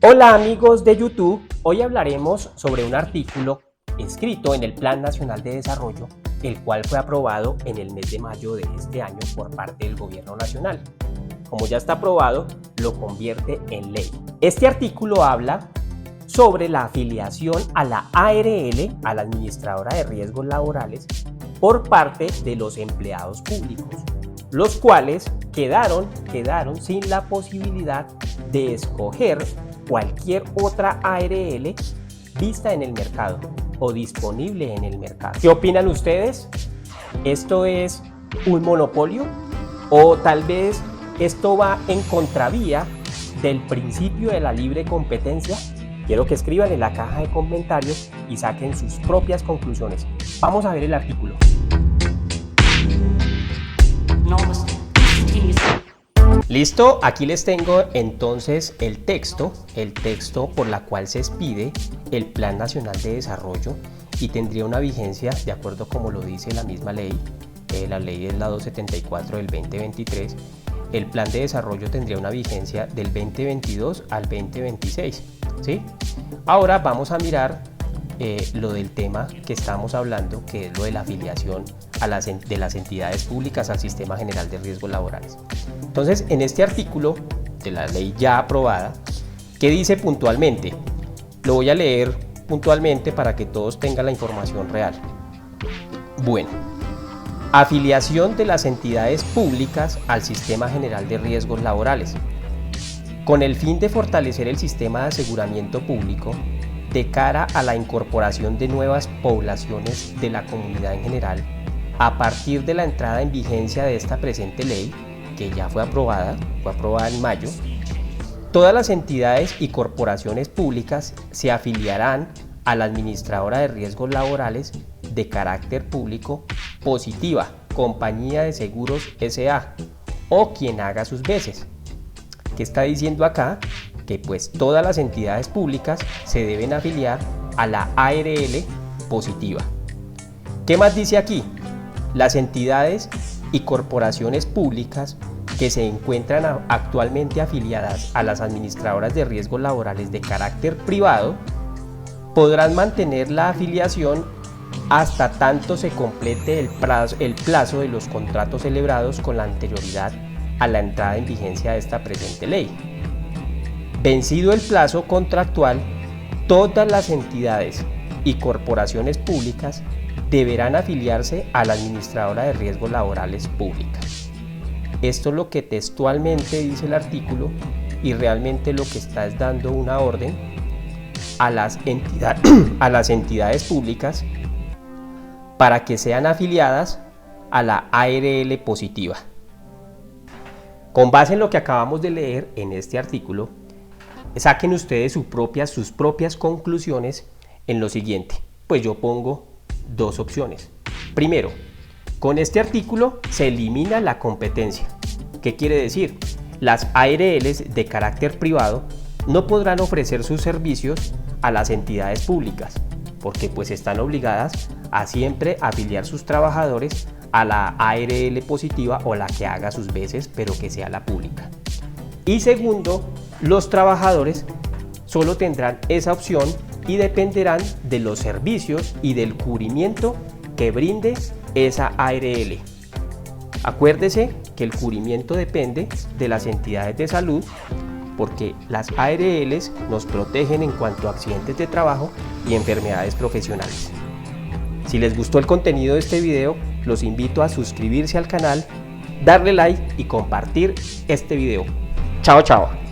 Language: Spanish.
Hola amigos de YouTube, hoy hablaremos sobre un artículo escrito en el Plan Nacional de Desarrollo, el cual fue aprobado en el mes de mayo de este año por parte del Gobierno Nacional. Como ya está aprobado, lo convierte en ley. Este artículo habla sobre la afiliación a la ARL, a la Administradora de Riesgos Laborales, por parte de los empleados públicos, los cuales quedaron sin la posibilidad de escoger cualquier otra ARL vista en el mercado o disponible en el mercado. ¿Qué opinan ustedes? ¿Esto es un monopolio? ¿O tal vez esto va en contravía del principio de la libre competencia? Quiero que escriban en la caja de comentarios y saquen sus propias conclusiones. Vamos a ver el artículo. Listo, aquí les tengo entonces el texto por la cual se expide el Plan Nacional de Desarrollo y tendría una vigencia de acuerdo como lo dice la misma ley. La ley es la 274 del 2023. El plan de desarrollo tendría una vigencia del 2022 al 2026, ¿sí? Ahora vamos a mirar lo del tema que estamos hablando, que es lo de la afiliación de las entidades públicas al Sistema General de Riesgos Laborales. Entonces, en este artículo de la ley ya aprobada, ¿qué dice puntualmente? Lo voy a leer puntualmente para que todos tengan la información real. Bueno, afiliación de las entidades públicas al Sistema General de Riesgos Laborales. Con el fin de fortalecer el sistema de aseguramiento público de cara a la incorporación de nuevas poblaciones de la comunidad en general, a partir de la entrada en vigencia de esta presente ley, que ya fue aprobada en mayo, todas las entidades y corporaciones públicas se afiliarán a la Administradora de Riesgos Laborales de carácter público positiva, Compañía de Seguros S.A. o quien haga sus veces. ¿Qué está diciendo acá? Que pues todas las entidades públicas se deben afiliar a la ARL positiva. ¿Qué más dice aquí? Las entidades y corporaciones públicas que se encuentran actualmente afiliadas a las administradoras de riesgos laborales de carácter privado podrán mantener la afiliación hasta tanto se complete el plazo de los contratos celebrados con la anterioridad a la entrada en vigencia de esta presente ley. Vencido el plazo contractual, todas las entidades y corporaciones públicas deberán afiliarse a la Administradora de Riesgos Laborales Pública. Esto es lo que textualmente dice el artículo y realmente lo que está es dando una orden a las entidades públicas para que sean afiliadas a la ARL positiva. Con base en lo que acabamos de leer en este artículo, saquen ustedes sus propias conclusiones en lo siguiente. Pues yo pongo dos opciones. Primero, con este artículo se elimina la competencia. ¿Qué quiere decir? Las ARLs de carácter privado no podrán ofrecer sus servicios a las entidades públicas, porque pues están obligadas a siempre afiliar sus trabajadores a la ARL positiva o la que haga sus veces, pero que sea la pública. Y segundo, los trabajadores solo tendrán esa opción y dependerán de los servicios y del cubrimiento que brinde esa ARL. Acuérdese que el cubrimiento depende de las entidades de salud, porque las ARLs nos protegen en cuanto a accidentes de trabajo y enfermedades profesionales. Si les gustó el contenido de este video, los invito a suscribirse al canal, darle like y compartir este video. Chao, chao.